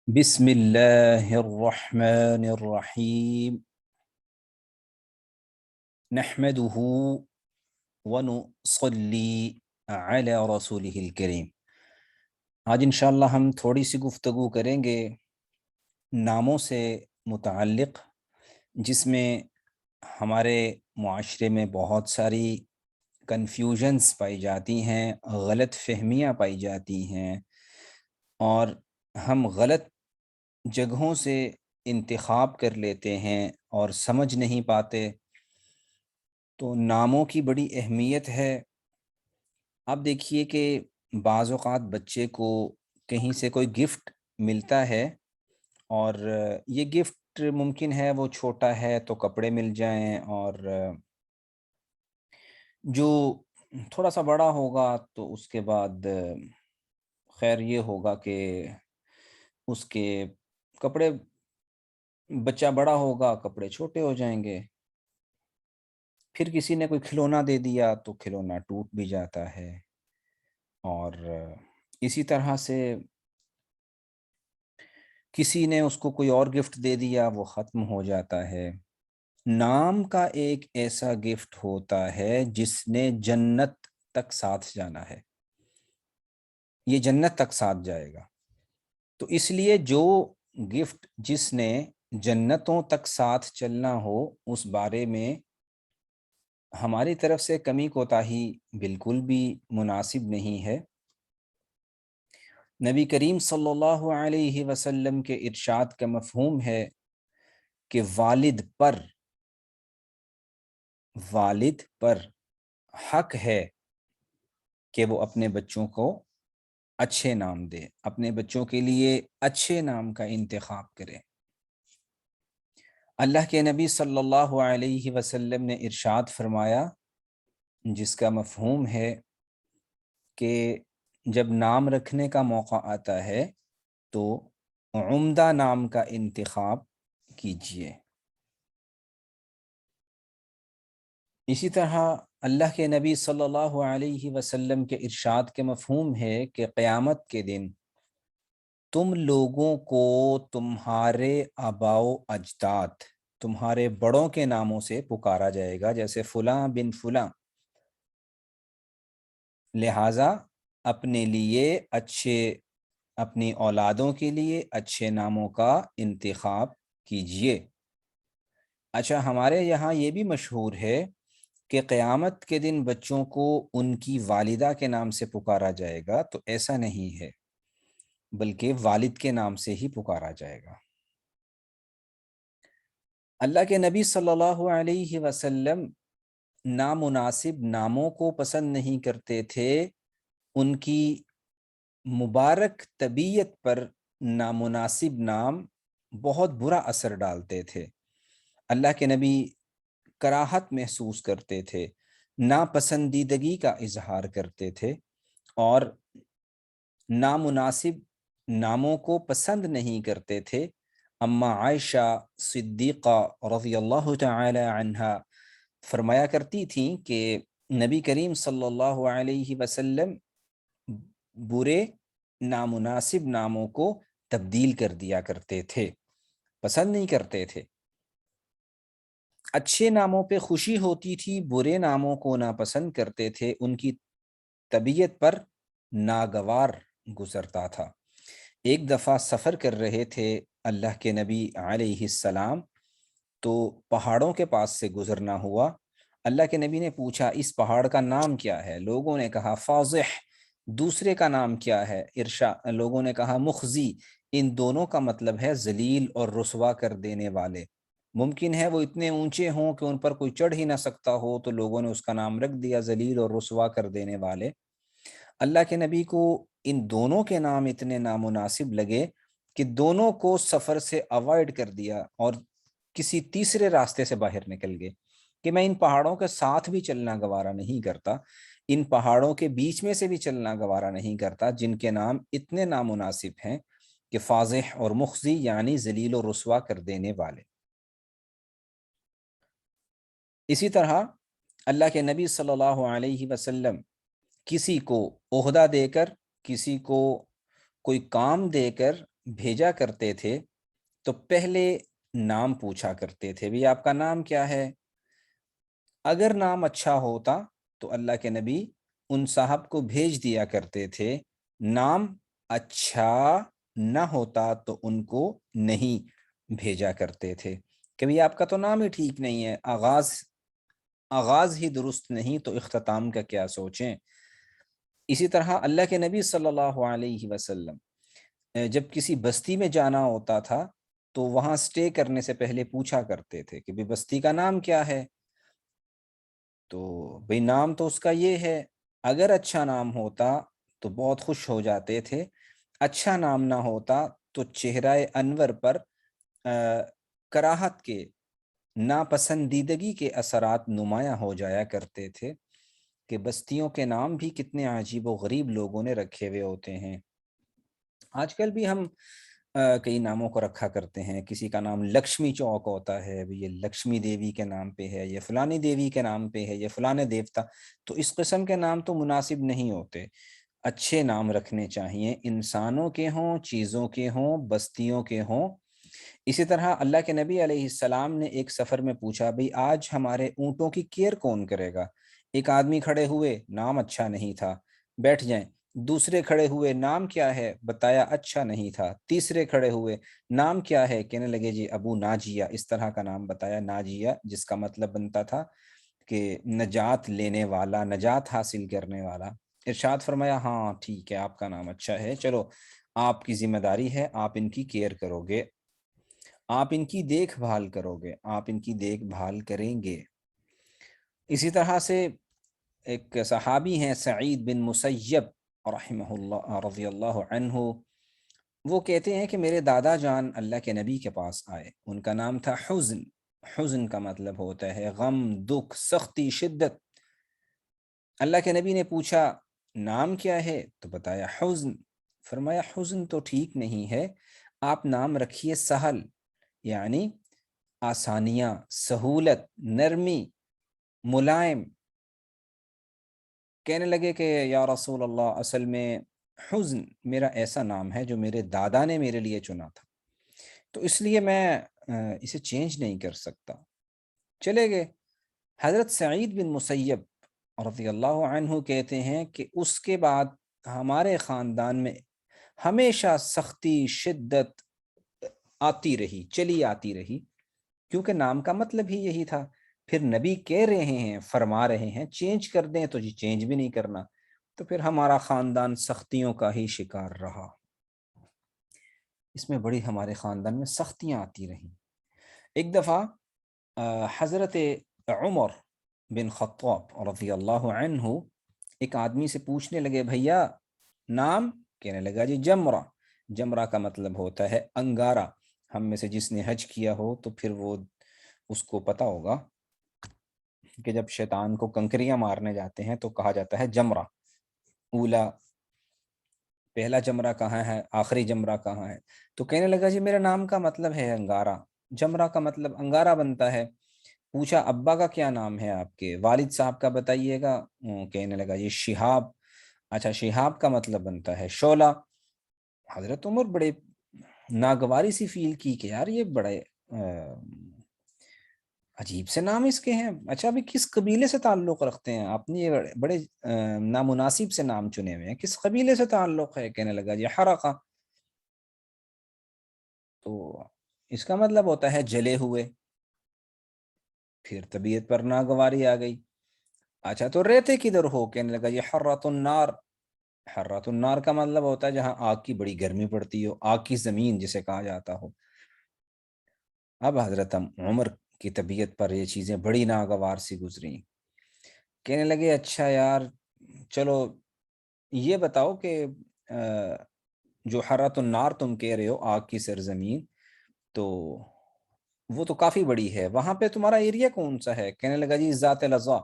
بسم اللہ الرحمن الرحیم نحمده ونصلی علی رسولہ الکریم۔ آج انشاءاللہ ہم تھوڑی سی گفتگو کریں گے ناموں سے متعلق، جس میں ہمارے معاشرے میں بہت ساری کنفیوژنز پائی جاتی ہیں، غلط فہمیاں پائی جاتی ہیں، اور ہم غلط جگہوں سے انتخاب کر لیتے ہیں اور سمجھ نہیں پاتے۔ تو ناموں کی بڑی اہمیت ہے۔ اب دیکھیے کہ بعض اوقات بچے کو کہیں سے کوئی گفٹ ملتا ہے، اور یہ گفٹ ممکن ہے وہ چھوٹا ہے تو کپڑے مل جائیں، اور جو تھوڑا سا بڑا ہوگا تو اس کے بعد خیر یہ ہوگا کہ اس کے کپڑے، بچہ بڑا ہوگا کپڑے چھوٹے ہو جائیں گے۔ پھر کسی نے کوئی کھلونا دے دیا تو کھلونا ٹوٹ بھی جاتا ہے، اور اسی طرح سے کسی نے اس کو کوئی اور گفٹ دے دیا، وہ ختم ہو جاتا ہے۔ نام کا ایک ایسا گفٹ ہوتا ہے جس نے جنت تک ساتھ جانا ہے، یہ جنت تک ساتھ جائے گا۔ تو اس لیے جو گفٹ جس نے جنتوں تک ساتھ چلنا ہو، اس بارے میں ہماری طرف سے کمی کوتاہی بالکل بھی مناسب نہیں ہے۔ نبی کریم صلی اللہ علیہ وسلم کے ارشاد کا مفہوم ہے کہ والد پر حق ہے کہ وہ اپنے بچوں کو اچھے نام دے، اپنے بچوں کے لیے اچھے نام کا انتخاب کرے۔ اللہ کے نبی صلی اللہ علیہ وسلم نے ارشاد فرمایا، جس کا مفہوم ہے کہ جب نام رکھنے کا موقع آتا ہے تو عمدہ نام کا انتخاب کیجیے۔ اسی طرح اللہ کے نبی صلی اللہ علیہ وسلم کے ارشاد کے مفہوم ہے کہ قیامت کے دن تم لوگوں کو تمہارے آباء و اجداد، تمہارے بڑوں کے ناموں سے پکارا جائے گا، جیسے فلاں بن فلاں۔ لہٰذا اپنے لیے اپنی اولادوں کے لیے اچھے ناموں کا انتخاب کیجیے۔ اچھا، ہمارے یہاں یہ بھی مشہور ہے کہ قیامت کے دن بچوں کو ان کی والدہ کے نام سے پکارا جائے گا، تو ایسا نہیں ہے، بلکہ والد کے نام سے ہی پکارا جائے گا۔ اللہ کے نبی صلی اللہ علیہ وسلم نامناسب ناموں کو پسند نہیں کرتے تھے، ان کی مبارک طبیعت پر نامناسب نام بہت برا اثر ڈالتے تھے۔ اللہ کے نبی کراہت محسوس کرتے تھے، ناپسندیدگی کا اظہار کرتے تھے، اور نامناسب ناموں کو پسند نہیں کرتے تھے۔ اما عائشہ صدیقہ رضی اللہ تعالی عنہا فرمایا کرتی تھیں کہ نبی کریم صلی اللہ علیہ وسلم برے نامناسب ناموں کو تبدیل کر دیا کرتے تھے، پسند نہیں کرتے تھے۔ اچھے ناموں پہ خوشی ہوتی تھی، برے ناموں کو ناپسند کرتے تھے، ان کی طبیعت پر ناگوار گزرتا تھا۔ ایک دفعہ سفر کر رہے تھے اللہ کے نبی علیہ السلام، تو پہاڑوں کے پاس سے گزرنا ہوا۔ اللہ کے نبی نے پوچھا، اس پہاڑ کا نام کیا ہے؟ لوگوں نے کہا فاضح۔ دوسرے کا نام کیا ہے؟ لوگوں نے کہا مخزی۔ ان دونوں کا مطلب ہے ذلیل اور رسوا کر دینے والے۔ ممکن ہے وہ اتنے اونچے ہوں کہ ان پر کوئی چڑھ ہی نہ سکتا ہو، تو لوگوں نے اس کا نام رکھ دیا ذلیل اور رسوا کر دینے والے۔ اللہ کے نبی کو ان دونوں کے نام اتنے نامناسب لگے کہ دونوں کو سفر سے اوائڈ کر دیا، اور کسی تیسرے راستے سے باہر نکل گئے کہ میں ان پہاڑوں کے ساتھ بھی چلنا گوارا نہیں کرتا، ان پہاڑوں کے بیچ میں سے بھی چلنا گوارا نہیں کرتا، جن کے نام اتنے نامناسب ہیں کہ فاضح اور مخزی، یعنی ذلیل و رسوا کر دینے والے۔ اسی طرح اللہ کے نبی صلی اللہ علیہ وسلم کسی کو عہدہ دے کر، کسی کو کوئی کام دے کر بھیجا کرتے تھے تو پہلے نام پوچھا کرتے تھے، بھی آپ کا نام کیا ہے؟ اگر نام اچھا ہوتا تو اللہ کے نبی ان صاحب کو بھیج دیا کرتے تھے، نام اچھا نہ ہوتا تو ان کو نہیں بھیجا کرتے تھے کہ بھی آپ کا تو نام ہی ٹھیک نہیں ہے، آغاز ہی درست نہیں تو اختتام کا کیا سوچیں۔ اسی طرح اللہ کے نبی صلی اللہ علیہ وسلم جب کسی بستی میں جانا ہوتا تھا تو وہاں سٹے کرنے سے پہلے پوچھا کرتے تھے کہ بھی بستی کا نام کیا ہے، تو بھئی نام تو اس کا یہ ہے۔ اگر اچھا نام ہوتا تو بہت خوش ہو جاتے تھے، اچھا نام نہ ہوتا تو چہرہ انور پر کراہت کے، ناپسندیدگی کے اثرات نمایاں ہو جایا کرتے تھے کہ بستیوں کے نام بھی کتنے عجیب و غریب لوگوں نے رکھے ہوئے ہوتے ہیں۔ آج کل بھی ہم کئی ناموں کو رکھا کرتے ہیں، کسی کا نام لکشمی چوک ہوتا ہے، یہ لکشمی دیوی کے نام پہ ہے، یہ فلانی دیوی کے نام پہ ہے، یہ فلانے دیوتا، تو اس قسم کے نام تو مناسب نہیں ہوتے۔ اچھے نام رکھنے چاہیے، انسانوں کے ہوں، چیزوں کے ہوں، بستیوں کے ہوں۔ اسی طرح اللہ کے نبی علیہ السلام نے ایک سفر میں پوچھا، بھئی آج ہمارے اونٹوں کی کیئر کون کرے گا؟ ایک آدمی کھڑے ہوئے، نام اچھا نہیں تھا، بیٹھ جائیں۔ دوسرے کھڑے ہوئے، نام کیا ہے؟ بتایا اچھا نہیں تھا۔ تیسرے کھڑے ہوئے، نام کیا ہے؟ کہنے لگے جی ابو ناجیہ، اس طرح کا نام بتایا ناجیہ، جس کا مطلب بنتا تھا کہ نجات لینے والا، نجات حاصل کرنے والا۔ ارشاد فرمایا ہاں ٹھیک ہے، آپ کا نام اچھا ہے، چلو آپ کی ذمہ داری ہے، آپ ان کی کیئر کرو گے، آپ ان کی دیکھ بھال کرو گے، آپ ان کی دیکھ بھال کریں گے۔ اسی طرح سے ایک صحابی ہیں سعید بن مسیب رحمہ اللہ رضی اللہ عنہ، وہ کہتے ہیں کہ میرے دادا جان اللہ کے نبی کے پاس آئے، ان کا نام تھا حزن۔ حزن کا مطلب ہوتا ہے غم، دکھ، سختی، شدت۔ اللہ کے نبی نے پوچھا نام کیا ہے؟ تو بتایا حزن۔ فرمایا حزن تو ٹھیک نہیں ہے، آپ نام رکھیے سہل، یعنی آسانیاں، سہولت، نرمی، ملائم۔ کہنے لگے کہ یا رسول اللہ، اصل میں حزن میرا ایسا نام ہے جو میرے دادا نے میرے لیے چنا تھا، تو اس لیے میں اسے چینج نہیں کر سکتا۔ چلے گئے۔ حضرت سعید بن مسیب رضی اللہ عنہ کہتے ہیں کہ اس کے بعد ہمارے خاندان میں ہمیشہ سختی، شدت آتی رہی، چلی آتی رہی، کیونکہ نام کا مطلب ہی یہی تھا۔ پھر نبی کہہ رہے ہیں، فرما رہے ہیں چینج کر دیں، تو جی چینج بھی نہیں کرنا، تو پھر ہمارا خاندان سختیوں کا ہی شکار رہا۔ اس میں بڑی ہمارے خاندان میں سختیاں آتی رہیں۔ ایک دفعہ حضرت عمر بن خطاب رضی اللہ عنہ ایک آدمی سے پوچھنے لگے بھیا نام؟ کہنے لگا جی جمرہ۔ جمرہ کا مطلب ہوتا ہے انگارہ۔ ہم میں سے جس نے حج کیا ہو تو پھر وہ اس کو پتہ ہوگا کہ جب شیطان کو کنکریاں مارنے جاتے ہیں تو کہا جاتا ہے جمرہ اولا، پہلا جمرہ کہاں ہے، آخری جمرہ کہاں ہے؟ تو کہنے لگا جی میرے نام کا مطلب ہے انگارہ، جمرہ کا مطلب انگارہ بنتا ہے۔ پوچھا ابا کا کیا نام ہے آپ کے، والد صاحب کا بتائیے گا۔ کہنے لگا یہ شہاب۔ اچھا شہاب کا مطلب بنتا ہے شعلہ۔ حضرت عمر بڑے ناگواری سی فیل کی کہ یار یہ بڑے عجیب سے نام اس کے ہیں، اچھا بھی کس قبیلے سے تعلق رکھتے ہیں آپ نے، یہ بڑے نامناسب سے نام چنے ہوئے ہیں، کس قبیلے سے تعلق ہے؟ کہنے لگا یہ حرقہ، تو اس کا مطلب ہوتا ہے جلے ہوئے۔ پھر طبیعت پر ناگواری آ گئی، اچھا تو رہتے کدھر ہو؟ کہنے لگا یہ حرۃ النار۔ حرۃ النار کا مطلب ہوتا ہے جہاں آگ کی بڑی گرمی پڑتی ہو، آگ کی زمین جسے کہا جاتا ہو۔ اب حضرت عمر کی طبیعت پر یہ چیزیں بڑی ناگوار سی گزری، کہنے لگے اچھا یار چلو یہ بتاؤ کہ جو حرۃ النار تم کہہ رہے ہو، آگ کی سرزمین، تو وہ تو کافی بڑی ہے، وہاں پہ تمہارا ایریا کون سا ہے؟ کہنے لگا جی ذات لظا،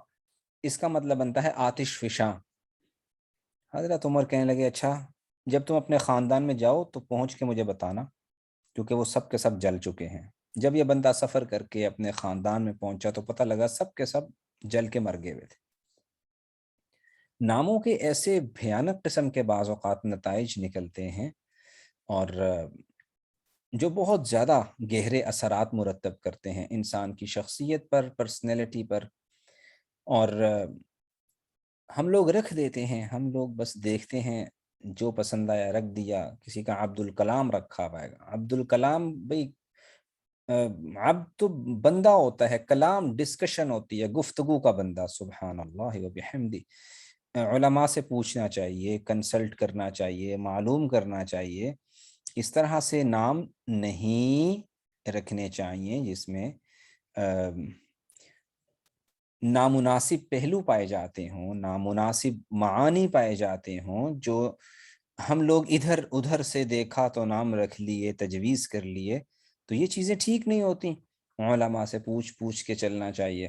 اس کا مطلب بنتا ہے آتش فشاں۔ حضرت عمر کہنے لگے اچھا جب تم اپنے خاندان میں جاؤ تو پہنچ کے مجھے بتانا، کیونکہ وہ سب کے سب جل چکے ہیں۔ جب یہ بندہ سفر کر کے اپنے خاندان میں پہنچا تو پتہ لگا سب کے سب جل کے مر گئے ہوئے تھے۔ ناموں کے ایسے بھیانک قسم کے بعض اوقات نتائج نکلتے ہیں، اور جو بہت زیادہ گہرے اثرات مرتب کرتے ہیں انسان کی شخصیت پر، پرسنالٹی پر۔ اور ہم لوگ رکھ دیتے ہیں، ہم لوگ بس دیکھتے ہیں، جو پسند آیا رکھ دیا۔ کسی کا عبد الکلام رکھا ہوا ہے، عبد الکلام بھائی عبد تو بندہ ہوتا ہے، کلام ڈسکشن ہوتی ہے، گفتگو کا بندہ۔ سبحان اللہ و بحمدی۔ علماء سے پوچھنا چاہیے، کنسلٹ کرنا چاہیے، معلوم کرنا چاہیے۔ اس طرح سے نام نہیں رکھنے چاہیے جس میں نامناسب پہلو پائے جاتے ہوں، نامناسب معانی پائے جاتے ہوں، جو ہم لوگ ادھر ادھر سے دیکھا تو نام رکھ لیے، تجویز کر لیے، تو یہ چیزیں ٹھیک نہیں ہوتی۔ علماء سے پوچھ پوچھ کے چلنا چاہیے۔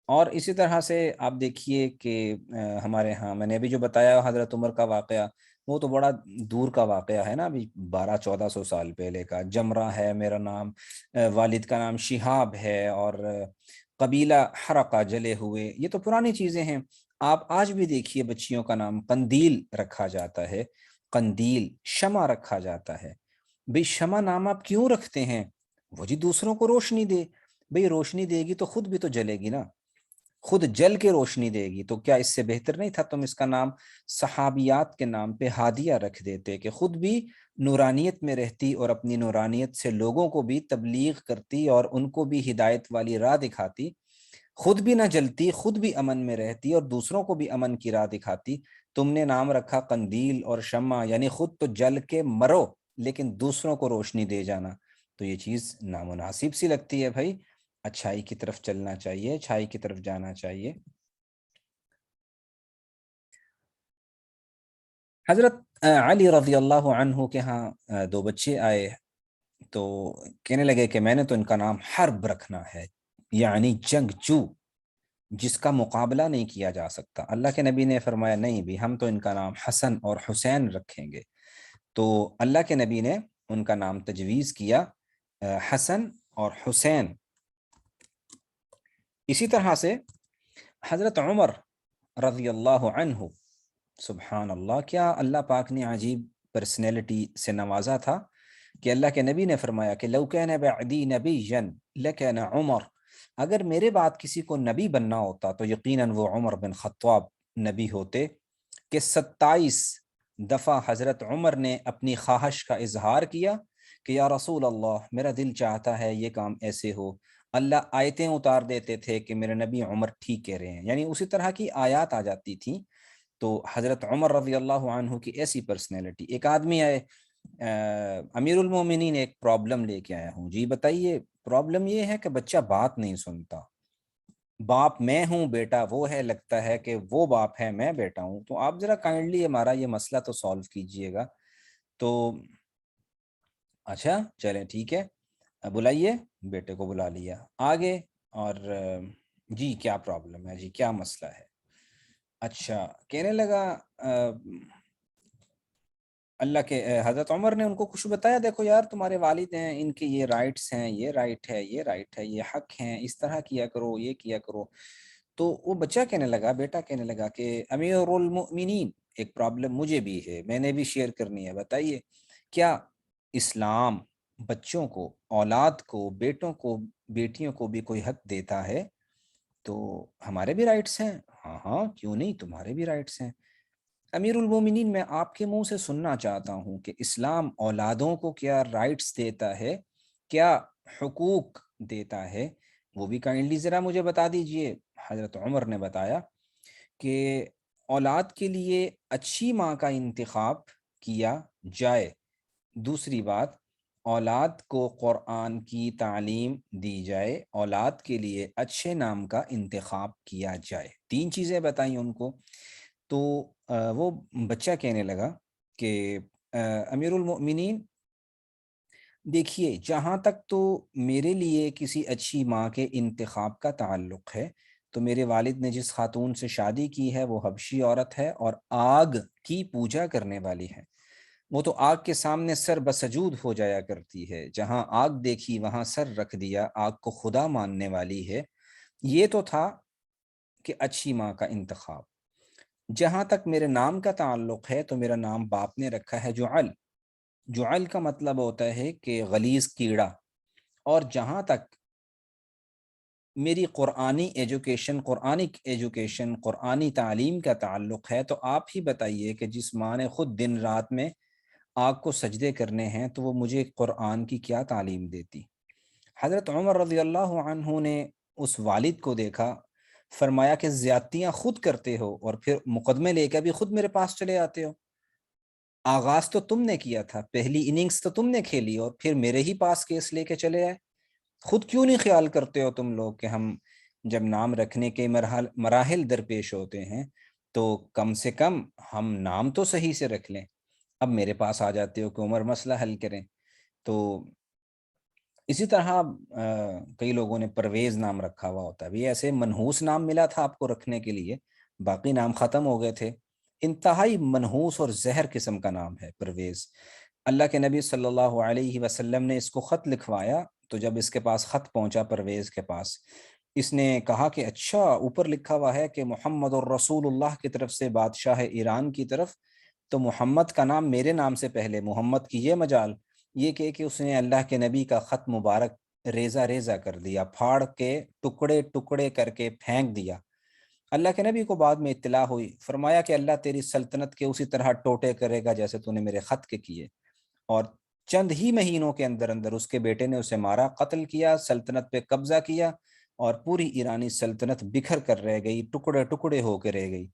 اور اسی طرح سے آپ دیکھیے کہ ہمارے ہاں میں نے ابھی جو بتایا حضرت عمر کا واقعہ، وہ تو بڑا دور کا واقعہ ہے نا، ابھی 1200-1400 سال پہلے کا۔ جمرہ ہے میرا نام، والد کا نام شہاب ہے، اور قبیلہ حرقہ جلے ہوئے، یہ تو پرانی چیزیں ہیں۔ آپ آج بھی دیکھیے بچیوں کا نام قندیل رکھا جاتا ہے، قندیل۔ شمع رکھا جاتا ہے، بھئی شمع نام آپ کیوں رکھتے ہیں؟ وہ جی دوسروں کو روشنی دے۔ بھئی روشنی دے گی تو خود بھی تو جلے گی نا، خود جل کے روشنی دے گی، تو کیا اس سے بہتر نہیں تھا تم اس کا نام صحابیات کے نام پہ ہادیہ رکھ دیتے، کہ خود بھی نورانیت میں رہتی اور اپنی نورانیت سے لوگوں کو بھی تبلیغ کرتی اور ان کو بھی ہدایت والی راہ دکھاتی، خود بھی نہ جلتی، خود بھی امن میں رہتی اور دوسروں کو بھی امن کی راہ دکھاتی۔ تم نے نام رکھا قندیل اور شمع، یعنی خود تو جل کے مرو لیکن دوسروں کو روشنی دے جانا، تو یہ چیز نامناسب سی لگتی ہے بھائی۔ اچھائی کی طرف چلنا چاہیے، اچھائی کی طرف جانا چاہیے۔ حضرت علی رضی اللہ عنہ کے ہاں دو بچے آئے، تو کہنے لگے کہ میں نے تو ان کا نام حرب رکھنا ہے، یعنی جنگجو، جس کا مقابلہ نہیں کیا جا سکتا۔ اللہ کے نبی نے فرمایا نہیں بھی، ہم تو ان کا نام حسن اور حسین رکھیں گے۔ تو اللہ کے نبی نے ان کا نام تجویز کیا حسن اور حسین۔ اسی طرح سے حضرت عمر رضی اللہ عنہ، سبحان اللہ، کیا اللہ پاک نے عجیب پرسنالٹی سے نوازا تھا کہ اللہ کے نبی نے فرمایا کہ لو کان بعدی نبی لکان عمر، اگر میرے بعد کسی کو نبی بننا ہوتا تو یقیناً وہ عمر بن خطاب نبی ہوتے۔ کہ 27 دفعہ حضرت عمر نے اپنی خواہش کا اظہار کیا کہ یا رسول اللہ، میرا دل چاہتا ہے یہ کام ایسے ہو۔ اللہ آیتیں اتار دیتے تھے کہ میرے نبی عمر ٹھیک کہہ رہے ہیں، یعنی اسی طرح کی آیات آ جاتی تھیں۔ تو حضرت عمر رضی اللہ عنہ کی ایسی پرسنالٹی۔ ایک آدمی آئے، امیر المومنین ایک پرابلم لے کے آیا ہوں، جی بتائیے۔ پرابلم یہ ہے کہ بچہ بات نہیں سنتا، باپ میں ہوں، بیٹا وہ ہے، لگتا ہے کہ وہ باپ ہے میں بیٹا ہوں، تو آپ ذرا کائنڈلی ہمارا یہ مسئلہ تو سالو کیجئے گا۔ تو اچھا چلیں ٹھیک ہے، بلائیے، بیٹے کو بلا لیا آگے، اور جی کیا پرابلم ہے، جی کیا مسئلہ ہے؟ اچھا کہنے لگا اللہ کے حضرت عمر نے ان کو کچھ بتایا، دیکھو یار تمہارے والد ہیں، ان کے یہ رائٹس ہیں، یہ رائٹ ہے، یہ رائٹ ہے، یہ حق ہیں، اس طرح کیا کرو، یہ کیا کرو۔ تو وہ بچہ کہنے لگا، بیٹا کہنے لگا کہ امیر المؤمنین، ایک پرابلم مجھے بھی ہے، میں نے بھی شیئر کرنی ہے، بتائیے کیا اسلام بچوں کو، اولاد کو، بیٹوں کو، بیٹیوں کو بھی کوئی حق دیتا ہے؟ تو ہمارے بھی رائٹس ہیں، ہاں ہاں کیوں نہیں، تمہارے بھی رائٹس ہیں۔ امیر المومنین، میں آپ کے منہ سے سننا چاہتا ہوں کہ اسلام اولادوں کو کیا رائٹس دیتا ہے، کیا حقوق دیتا ہے، وہ بھی کائنڈلی ذرا مجھے بتا دیجئے۔ حضرت عمر نے بتایا کہ اولاد کے لیے اچھی ماں کا انتخاب کیا جائے، دوسری بات اولاد کو قرآن کی تعلیم دی جائے، اولاد کے لیے اچھے نام کا انتخاب کیا جائے، تین چیزیں بتائیں ان کو۔ تو وہ بچہ کہنے لگا کہ امیر المؤمنین دیکھیے، جہاں تک تو میرے لیے کسی اچھی ماں کے انتخاب کا تعلق ہے، تو میرے والد نے جس خاتون سے شادی کی ہے وہ حبشی عورت ہے اور آگ کی پوجا کرنے والی ہے۔ وہ تو آگ کے سامنے سر بسجود ہو جایا کرتی ہے، جہاں آگ دیکھی وہاں سر رکھ دیا، آگ کو خدا ماننے والی ہے۔ یہ تو تھا کہ اچھی ماں کا انتخاب۔ جہاں تک میرے نام کا تعلق ہے تو میرا نام باپ نے رکھا ہے جعل، جعل کا مطلب ہوتا ہے کہ غلیظ کیڑا۔ اور جہاں تک میری قرآنی تعلیم کا تعلق ہے، تو آپ ہی بتائیے کہ جس ماں نے خود دن رات میں آگ کو سجدے کرنے ہیں، تو وہ مجھے قرآن کی کیا تعلیم دیتی؟ حضرت عمر رضی اللہ عنہ نے اس والد کو دیکھا، فرمایا کہ زیادتیاں خود کرتے ہو اور پھر مقدمے لے کے بھی خود میرے پاس چلے آتے ہو۔ آغاز تو تم نے کیا تھا، پہلی اننگز تو تم نے کھیلی، اور پھر میرے ہی پاس کیس لے کے چلے آئے۔ خود کیوں نہیں خیال کرتے ہو تم لوگ کہ ہم جب نام رکھنے کے مراحل درپیش ہوتے ہیں تو کم سے کم ہم نام تو صحیح سے رکھ لیں؟ اب میرے پاس آ جاتے ہو کہ عمر مسئلہ حل کریں۔ تو اسی طرح کئی لوگوں نے پرویز نام رکھا ہوا ہوتا ہے، بھی ایسے منحوس نام ملا تھا آپ کو رکھنے کے لیے، باقی نام ختم ہو گئے تھے۔ انتہائی منحوس اور زہر قسم کا نام ہے پرویز۔ اللہ کے نبی صلی اللہ علیہ وسلم نے اس کو خط لکھوایا، تو جب اس کے پاس خط پہنچا پرویز کے پاس، اس نے کہا کہ اچھا اوپر لکھا ہوا ہے کہ محمد الرسول اللہ کی طرف سے بادشاہ ایران کی طرف، تو محمد کا نام میرے نام سے پہلے، محمد کی یہ مجال، یہ کہ اس نے اللہ کے نبی کا خط مبارک ریزہ ریزہ کر دیا، پھاڑ کے ٹکڑے ٹکڑے کر کے پھینک دیا۔ اللہ کے نبی کو بعد میں اطلاع ہوئی، فرمایا کہ اللہ تیری سلطنت کے اسی طرح ٹوٹے کرے گا جیسے تو نے میرے خط کے کیے۔ اور چند ہی مہینوں کے اندر اندر اس کے بیٹے نے اسے مارا، قتل کیا، سلطنت پہ قبضہ کیا، اور پوری ایرانی سلطنت بکھر کر رہ گئی، ٹکڑے ٹکڑے ہو کے رہ گئی۔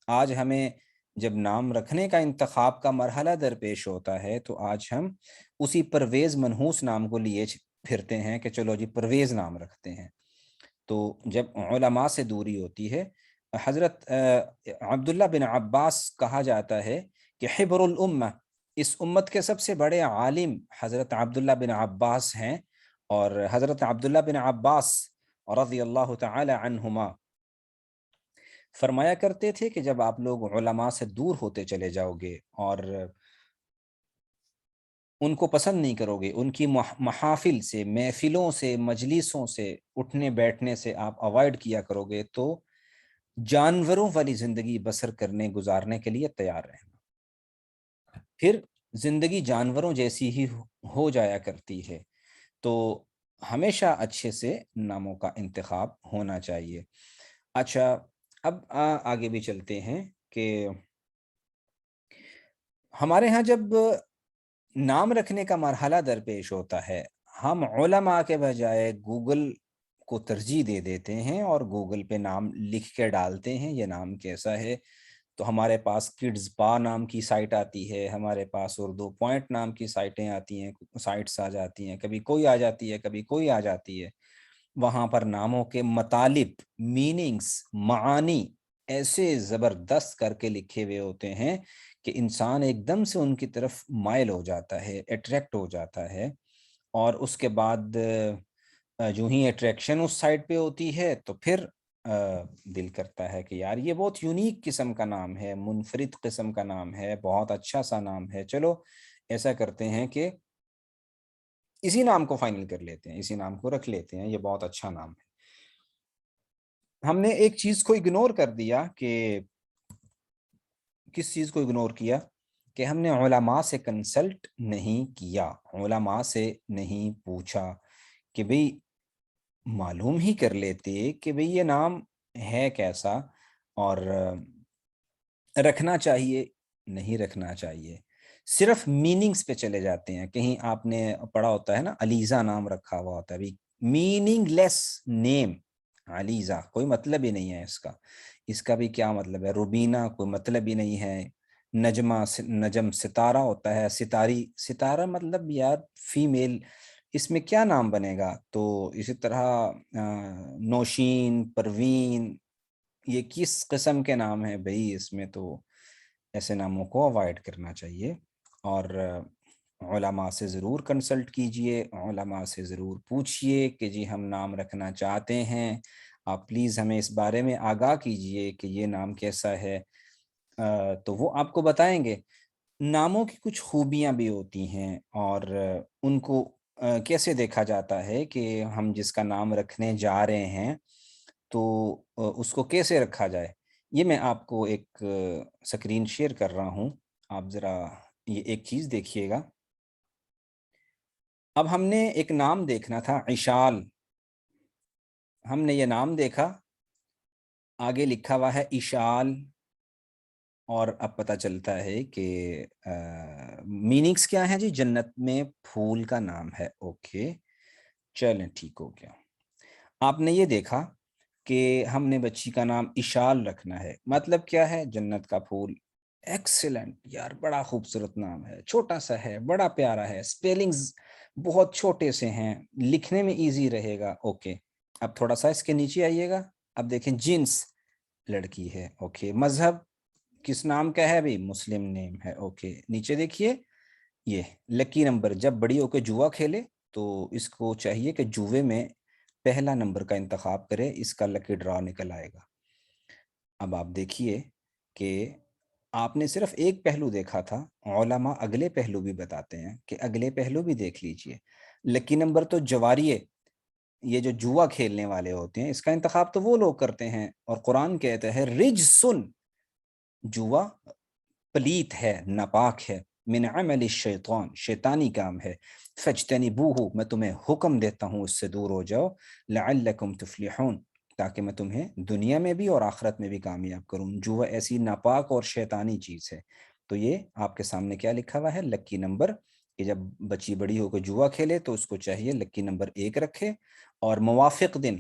آج ہمیں جب نام رکھنے کا انتخاب کا مرحلہ درپیش ہوتا ہے، تو آج ہم اسی پرویز منحوس نام کو لیے پھرتے ہیں کہ چلو جی پرویز نام رکھتے ہیں۔ تو جب علماء سے دوری ہوتی ہے، حضرت عبداللہ بن عباس کہا جاتا ہے کہ حبر الامہ، اس امت کے سب سے بڑے عالم حضرت عبداللہ بن عباس ہیں۔ اور حضرت عبداللہ بن عباس رضی اللہ تعالی عنہما فرمایا کرتے تھے کہ جب آپ لوگ علماء سے دور ہوتے چلے جاؤ گے اور ان کو پسند نہیں کرو گے، ان کی محافل سے، محفلوں سے، مجلسوں سے، اٹھنے بیٹھنے سے آپ اوائڈ کیا کرو گے، تو جانوروں والی زندگی بسر کرنے گزارنے کے لیے تیار رہنا، پھر زندگی جانوروں جیسی ہی ہو جایا کرتی ہے۔ تو ہمیشہ اچھے سے ناموں کا انتخاب ہونا چاہیے۔ اچھا، اب آگے بھی چلتے ہیں کہ ہمارے ہاں جب نام رکھنے کا مرحلہ درپیش ہوتا ہے، ہم علماء کے بجائے گوگل کو ترجیح دے دیتے ہیں اور گوگل پہ نام لکھ کے ڈالتے ہیں یہ نام کیسا ہے۔ تو ہمارے پاس کڈز پا نام کی سائٹ آتی ہے، ہمارے پاس اردو پوائنٹ نام کی سائٹیں آتی ہیں، سائٹس آ جاتی ہیں، کبھی کوئی آ جاتی ہے کبھی کوئی آ جاتی ہے۔ وہاں پر ناموں کے مطالب، میننگز، معانی ایسے زبردست کر کے لکھے ہوئے ہوتے ہیں کہ انسان ایک دم سے ان کی طرف مائل ہو جاتا ہے، اٹریکٹ ہو جاتا ہے۔ اور اس کے بعد جو ہی اٹریکشن اس سائٹ پہ ہوتی ہے، تو پھر دل کرتا ہے کہ یار یہ بہت یونیک قسم کا نام ہے، منفرد قسم کا نام ہے، بہت اچھا سا نام ہے، چلو ایسا کرتے ہیں کہ اسی نام کو فائنل کر لیتے ہیں، اسی نام کو رکھ لیتے ہیں، یہ بہت اچھا نام ہے۔ ہم نے ایک چیز کو اگنور کر دیا، کہ کس چیز کو اگنور کیا؟ کہ ہم نے علماء سے کنسلٹ نہیں کیا، علماء سے نہیں پوچھا کہ بھئی معلوم ہی کر لیتے کہ بھئی یہ نام ہے کیسا، اور رکھنا چاہیے نہیں رکھنا چاہیے۔ صرف میننگز پہ چلے جاتے ہیں۔ کہیں آپ نے پڑھا ہوتا ہے نا، علیزہ نام رکھا ہوا ہوتا ہے، بھی میننگ لیس نیم، علیزہ کوئی مطلب ہی نہیں ہے اس کا بھی کیا مطلب ہے؟ روبینہ کوئی مطلب ہی نہیں ہے۔ نجمہ، نجم ستارہ ہوتا ہے، ستاری، ستارہ مطلب یار فیمیل، اس میں کیا نام بنے گا؟ تو اسی طرح نوشین، پروین، یہ کس قسم کے نام ہیں بھئی؟ اس میں تو ایسے ناموں کو اوائڈ کرنا چاہیے۔ اور علماء سے ضرور کنسلٹ کیجئے، علماء سے ضرور پوچھئے کہ جی ہم نام رکھنا چاہتے ہیں، آپ پلیز ہمیں اس بارے میں آگاہ کیجئے کہ یہ نام کیسا ہے، تو وہ آپ کو بتائیں گے۔ ناموں کی کچھ خوبیاں بھی ہوتی ہیں، اور ان کو کیسے دیکھا جاتا ہے کہ ہم جس کا نام رکھنے جا رہے ہیں تو اس کو کیسے رکھا جائے؟ یہ میں آپ کو ایک سکرین شیئر کر رہا ہوں، آپ ذرا یہ ایک چیز دیکھیے گا۔ اب ہم نے ایک نام دیکھنا تھا، عشال، ہم نے یہ نام دیکھا، آگے لکھا ہوا ہے اشال، اور اب پتہ چلتا ہے کہ میننگز کیا ہیں جی، جنت میں پھول کا نام ہے۔ اوکے چلیں ٹھیک ہو گیا۔ آپ نے یہ دیکھا کہ ہم نے بچی کا نام اشال رکھنا ہے، مطلب کیا ہے؟ جنت کا پھول۔ ایکسیلنٹ یار، بڑا خوبصورت نام ہے، چھوٹا سا ہے، بڑا پیارا ہے، سپیلنگز بہت چھوٹے سے ہیں، لکھنے میں ایزی رہے گا۔ اوکے اب تھوڑا سا اس کے نیچے آئیے گا، اب دیکھیں جنس لڑکی ہے۔ اوکے مذہب کس نام کا ہے بھائی؟ مسلم نیم ہے۔ اوکے نیچے دیکھیے، یہ لکی نمبر، جب بڑی ہو کے جوا کھیلے تو اس کو چاہیے کہ جوے میں پہلا نمبر کا انتخاب کرے، اس کا لکی ڈرا نکل آئے گا۔ اب آپ دیکھیے کہ آپ نے صرف ایک پہلو دیکھا تھا، علماء اگلے پہلو بھی بتاتے ہیں کہ اگلے پہلو بھی دیکھ لیجئے۔ لکی نمبر تو جواریے، یہ جو جوا کھیلنے والے ہوتے ہیں، اس کا انتخاب تو وہ لوگ کرتے ہیں، اور قرآن کہتا ہے رجسن، جوا پلیت ہے، ناپاک ہے، من عمل الشیطان، شیطانی کام ہے، فاجتنبوہ، میں تمہیں حکم دیتا ہوں اس سے دور ہو جاؤ، لعلکم تفلحون، تاکہ میں تمہیں دنیا میں بھی اور آخرت میں بھی کامیاب کروں۔ جوا ایسی ناپاک اور شیطانی چیز ہے۔ تو یہ آپ کے سامنے کیا لکھا ہوا ہے؟ لکی نمبر، کہ جب بچی بڑی ہو کے جوا کھیلے تو اس کو چاہیے لکی نمبر 1 رکھے، اور موافق دن،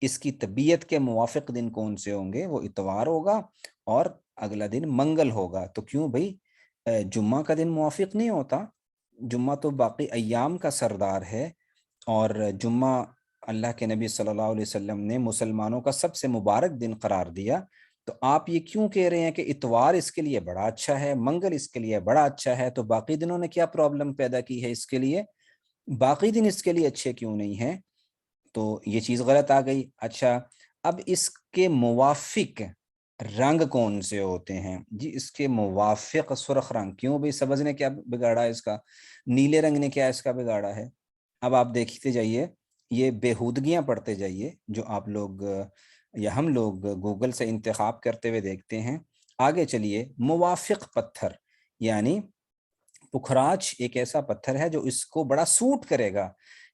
اس کی طبیعت کے موافق دن کون سے ہوں گے؟ وہ اتوار ہوگا، اور اگلا دن منگل ہوگا۔ تو کیوں بھائی جمعہ کا دن موافق نہیں ہوتا؟ جمعہ تو باقی ایام کا سردار ہے، اور جمعہ اللہ کے نبی صلی اللہ علیہ وسلم نے مسلمانوں کا سب سے مبارک دن قرار دیا۔ تو آپ یہ کیوں کہہ رہے ہیں کہ اتوار اس کے لیے بڑا اچھا ہے، منگل اس کے لیے بڑا اچھا ہے؟ تو باقی دنوں نے کیا پرابلم پیدا کی ہے اس کے لیے؟ باقی دن اس کے لیے اچھے کیوں نہیں ہیں؟ تو یہ چیز غلط آ گئی۔ اچھا اب اس کے موافق رنگ کون سے ہوتے ہیں جی؟ اس کے موافق سرخ رنگ، کیوں بھائی؟ سبز نے کیا بگاڑا ہے اس کا؟ نیلے رنگ نے کیا اس کا بگاڑا ہے؟ اب آپ دیکھتے جائیے، یہ بےہودگیاں پڑھتے جائیے جو آپ لوگ یا ہم لوگ گوگل سے انتخاب کرتے ہوئے دیکھتے ہیں۔ آگے چلیے، موافق پتھر، یعنی پکھراج ایک ایسا پتھر ہے جو اس کو بڑا سوٹ کرے گا۔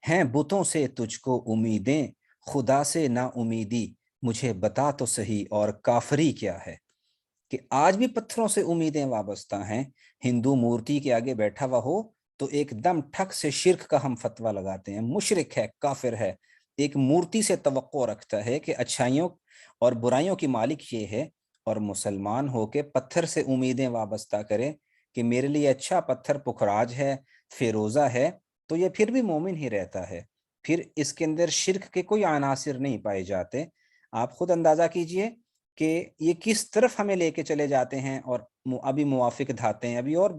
ہیں بتوں سے تجھ کو امیدیں، خدا سے نا امیدی، مجھے بتا تو صحیح اور کافری کیا ہے؟ کہ آج بھی پتھروں سے امیدیں وابستہ ہیں۔ ہندو مورتی کے آگے بیٹھا ہوا ہو تو ایک دم ٹھک سے شرک کا ہم فتویٰ لگاتے ہیں، مشرک ہے، کافر ہے۔ ایک مورتی سے توقع رکھتا ہے کہ اچھائیوں اور برائیوں کی مالک یہ ہے، اور مسلمان ہو کے پتھر سے امیدیں وابستہ کرے کہ میرے لیے اچھا پتھر پکھراج ہے، فیروزہ ہے، تو یہ پھر بھی مومن ہی رہتا ہے، پھر اس کے اندر شرک کے کوئی عناصر نہیں پائے جاتے۔ آپ خود اندازہ کیجئے کہ یہ کس طرف ہمیں لے کے چلے جاتے ہیں، اور ابھی موافق دھاتے ہیں، ابھی اور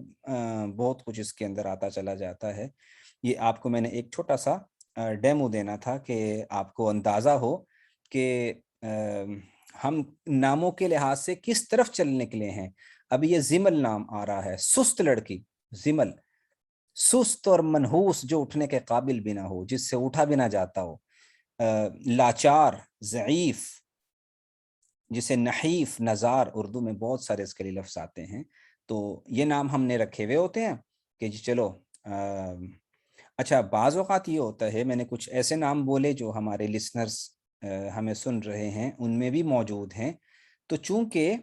بہت کچھ اس کے اندر آتا چلا جاتا ہے۔ یہ آپ کو میں نے ایک چھوٹا سا ڈیمو دینا تھا کہ آپ کو اندازہ ہو کہ ہم ناموں کے لحاظ سے کس طرف چل نکلے ہیں۔ ابھی یہ زمل نام آ رہا ہے، سست لڑکی، زمل، سست اور منحوس، جو اٹھنے کے قابل بھی نہ ہو، جس سے اٹھا بھی نہ جاتا ہو، لاچار، ضعیف، جسے نحیف، نزار، اردو میں بہت سارے اس کے لیے لفظ آتے ہیں۔ تو یہ نام ہم نے رکھے ہوئے ہوتے ہیں کہ جی چلو اچھا بعض اوقات یہ ہوتا ہے، میں نے کچھ ایسے نام بولے جو ہمارے لسنرز ہمیں سن رہے ہیں ان میں بھی موجود ہیں، تو چونکہ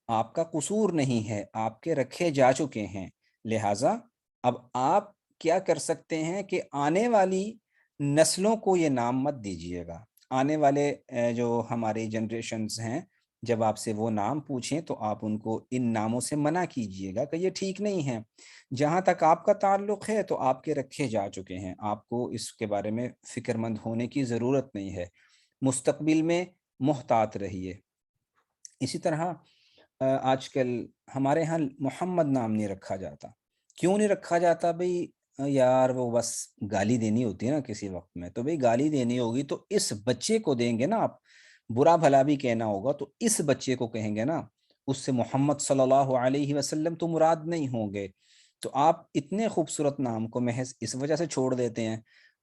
آپ کا قصور نہیں ہے، آپ کے رکھے جا چکے ہیں، لہٰذا اب آپ کیا کر سکتے ہیں کہ آنے والی نسلوں کو یہ نام مت دیجیے گا۔ آنے والے جو ہماری جنریشنز ہیں، جب آپ سے وہ نام پوچھیں تو آپ ان کو ان ناموں سے منع کیجیے گا کہ یہ ٹھیک نہیں ہے۔ جہاں تک آپ کا تعلق ہے تو آپ کے رکھے جا چکے ہیں، آپ کو اس کے بارے میں فکر مند ہونے کی ضرورت نہیں ہے۔ مستقبل میں محتاط رہیے۔ اسی طرح آج کل ہمارے ہاں محمد نام نہیں رکھا جاتا۔ کیوں نہیں رکھا جاتا بھئی؟ یار وہ بس گالی دینی ہوتی ہے نا کسی وقت میں، تو بھئی گالی دینی ہوگی تو اس بچے کو دیں گے نا آپ، برا بھلا بھی کہنا ہوگا تو اس بچے کو کہیں گے نا، اس سے محمد صلی اللہ علیہ وسلم تو مراد نہیں ہوں گے۔ تو آپ اتنے خوبصورت نام کو محض اس وجہ سے چھوڑ دیتے ہیں،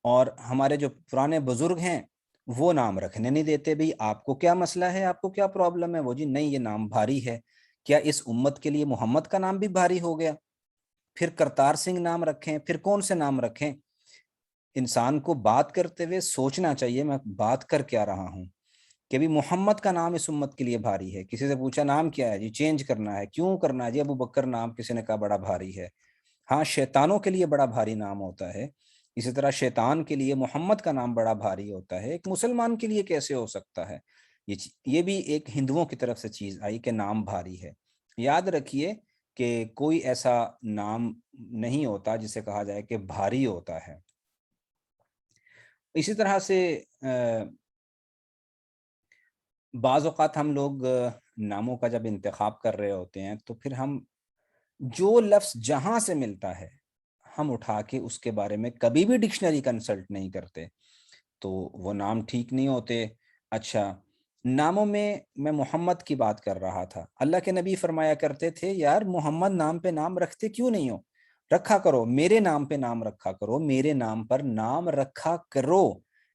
اور ہمارے جو پرانے بزرگ ہیں وہ نام رکھنے نہیں دیتے۔ بھئی آپ کو کیا مسئلہ ہے، آپ کو کیا پرابلم ہے؟ وہ جی نہیں، یہ نام بھاری ہے۔ کیا اس امت کے لیے محمد کا نام بھی بھاری ہو گیا؟ پھر کرتار سنگھ نام رکھیں، پھر کون سے نام رکھیں؟ انسان کو بات کرتے ہوئے سوچنا چاہیے میں بات کر کیا رہا ہوں، کہ بھی محمد کا نام اس امت کے لیے بھاری ہے. کسی سے پوچھا نام کیا ہے جی، چینج کرنا ہے. کیوں کرنا ہے جی؟ ابو بکر نام کسی نے کہا بڑا بھاری ہے. ہاں شیطانوں کے لیے بڑا بھاری نام ہوتا ہے، اسی طرح شیطان کے لیے محمد کا نام بڑا بھاری ہوتا ہے. ایک مسلمان کے لیے کیسے ہو سکتا ہے؟ یہ بھی ایک ہندوؤں کی طرف سے چیز آئی کہ نام بھاری ہے. یاد رکھیے کہ کوئی ایسا نام نہیں ہوتا جسے کہا جائے کہ بھاری ہوتا ہے. اسی طرح سے بعض اوقات ہم لوگ ناموں کا جب انتخاب کر رہے ہوتے ہیں تو پھر ہم جو لفظ جہاں سے ملتا ہے ہم اٹھا کے اس کے بارے میں کبھی بھی ڈکشنری کنسلٹ نہیں کرتے، تو وہ نام ٹھیک نہیں ہوتے. اچھا، ناموں میں محمد کی بات کر رہا تھا. اللہ کے نبی فرمایا کرتے تھے یار محمد نام پہ نام رکھتے کیوں نہیں ہو؟ رکھا کرو، میرے نام پہ نام رکھا کرو، میرے نام پر نام رکھا کرو.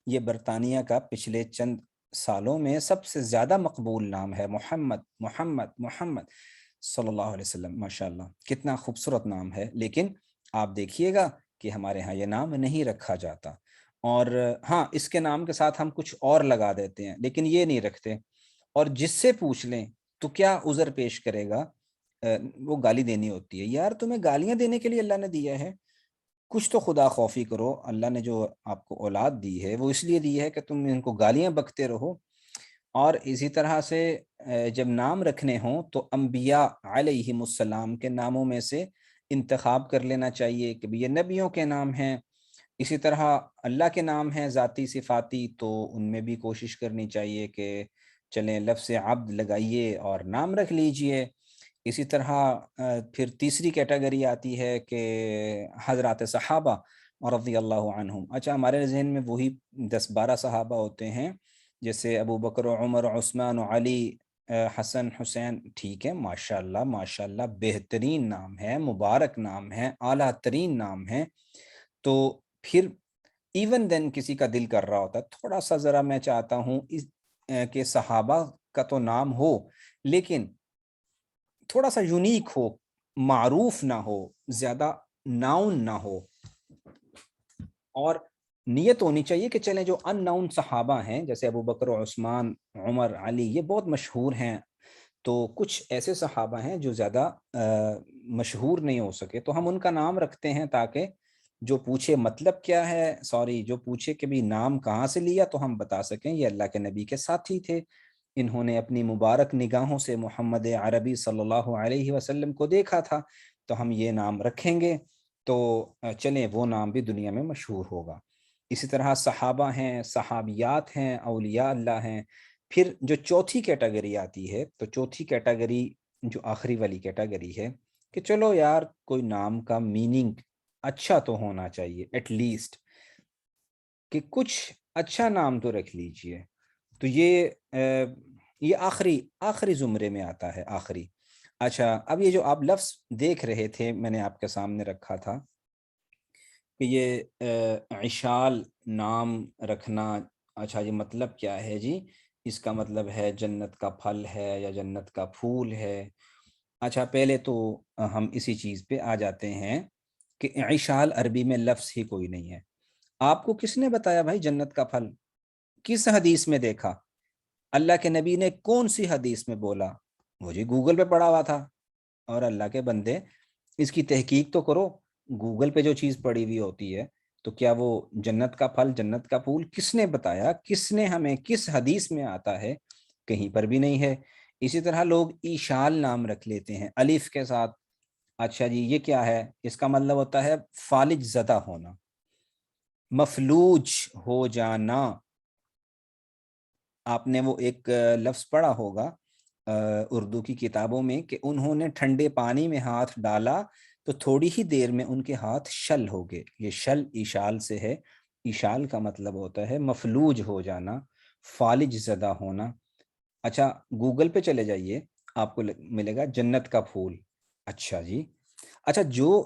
یہ برطانیہ کا پچھلے چند سالوں میں سب سے زیادہ مقبول نام ہے، محمد محمد محمد صلی اللہ علیہ وسلم. ماشاءاللہ کتنا خوبصورت نام ہے. لیکن آپ دیکھیے گا کہ ہمارے ہاں یہ نام نہیں رکھا جاتا، اور ہاں اس کے نام کے ساتھ ہم کچھ اور لگا دیتے ہیں لیکن یہ نہیں رکھتے. اور جس سے پوچھ لیں تو کیا عذر پیش کرے گا؟ وہ گالی دینی ہوتی ہے. یار تمہیں گالیاں دینے کے لیے اللہ نے دیا ہے، کچھ تو خدا خوفی کرو. اللہ نے جو آپ کو اولاد دی ہے وہ اس لیے دی ہے کہ تم ان کو گالیاں بکتے رہو. اور اسی طرح سے جب نام رکھنے ہوں تو انبیاء علیہم السلام کے ناموں میں سے انتخاب کر لینا چاہیے کہ یہ نبیوں کے نام ہیں. اسی طرح اللہ کے نام ہیں ذاتی صفاتی، تو ان میں بھی کوشش کرنی چاہیے کہ چلیں لفظ عبد لگائیے اور نام رکھ لیجئے. اسی طرح پھر تیسری کیٹیگری آتی ہے کہ حضرات صحابہ رضی اللہ عنہم. اچھا، ہمارے ذہن میں وہی 10-12 صحابہ ہوتے ہیں جیسے ابو بکر و عمر و عثمان و علی، حسن حسین. ٹھیک ہے، ماشاءاللہ ماشاءاللہ بہترین نام ہے، مبارک نام ہے، اعلیٰ ترین نام ہے. تو پھر ایون دین کسی کا دل کر رہا ہوتا ہے تھوڑا سا ذرا میں چاہتا ہوں کہ صحابہ کا تو نام ہو لیکن تھوڑا سا یونیک ہو، معروف نہ ہو، زیادہ ناؤن نہ ہو. اور نیت ہونی چاہیے کہ چلیں جو ان ناؤن صحابہ ہیں جیسے ابو بکر و عثمان عمر علی یہ بہت مشہور ہیں، تو کچھ ایسے صحابہ ہیں جو زیادہ مشہور نہیں ہو سکے تو ہم ان کا نام رکھتے ہیں تاکہ جو پوچھے مطلب کیا ہے، جو پوچھے کہ بھی نام کہاں سے لیا تو ہم بتا سکیں یہ اللہ کے نبی کے ساتھی تھے، انہوں نے اپنی مبارک نگاہوں سے محمد عربی صلی اللہ علیہ وسلم کو دیکھا تھا تو ہم یہ نام رکھیں گے تو چلیں وہ نام بھی دنیا میں مشہور ہوگا. اسی طرح صحابہ ہیں، صحابیات ہیں، اولیاء اللہ ہیں. پھر جو چوتھی کیٹیگری آتی ہے تو چوتھی کیٹیگری جو آخری والی کیٹیگری ہے کہ چلو یار کوئی نام کا میننگ اچھا تو ہونا چاہیے ایٹ لیسٹ، کہ کچھ اچھا نام تو رکھ لیجئے. تو یہ آخری زمرے میں آتا ہے، آخری. اچھا، اب یہ جو آپ لفظ دیکھ رہے تھے میں نے آپ کے سامنے رکھا تھا کہ یہ عشال نام رکھنا. اچھا یہ مطلب کیا ہے جی؟ اس کا مطلب ہے جنت کا پھل ہے یا جنت کا پھول ہے. اچھا پہلے تو ہم اسی چیز پہ آ جاتے ہیں کہ عشال عربی میں لفظ ہی کوئی نہیں ہے. آپ کو کس نے بتایا بھائی جنت کا پھل؟ کس حدیث میں دیکھا؟ اللہ کے نبی نے کون سی حدیث میں بولا؟ وہ جی گوگل پہ پڑا ہوا تھا. اور اللہ کے بندے اس کی تحقیق تو کرو. گوگل پہ جو چیز پڑی ہوئی ہوتی ہے تو کیا وہ جنت کا پھل جنت کا پھول کس نے بتایا؟ کس نے ہمیں کس حدیث میں آتا ہے؟ کہیں پر بھی نہیں ہے. اسی طرح لوگ ایشال نام رکھ لیتے ہیں الف کے ساتھ. اچھا جی یہ کیا ہے؟ اس کا مطلب ہوتا ہے فالج زدہ ہونا، مفلوج ہو جانا. آپ نے وہ ایک لفظ پڑھا ہوگا اردو کی کتابوں میں کہ انہوں نے ٹھنڈے پانی میں ہاتھ ڈالا تو تھوڑی ہی دیر میں ان کے ہاتھ شل ہو گئے. یہ شل ایشال سے ہے. ایشال کا مطلب ہوتا ہے مفلوج ہو جانا، فالج زدہ ہونا. اچھا گوگل پہ چلے جائیے، آپ کو ملے گا جنت کا پھول. اچھا جی، اچھا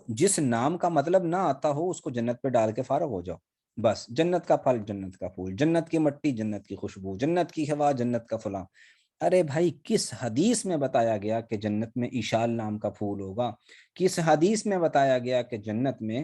جس نام کا مطلب نہ آتا ہو اس کو جنت پہ ڈال کے فارغ ہو جاؤ. بس جنت کا پھل جنت کا پھول، جنت کی مٹی جنت کی خوشبو، جنت کی ہوا جنت کا فلاں. ارے بھائی کس حدیث میں بتایا گیا کہ جنت میں ایشال نام کا پھول ہوگا؟ کس حدیث میں بتایا گیا کہ جنت میں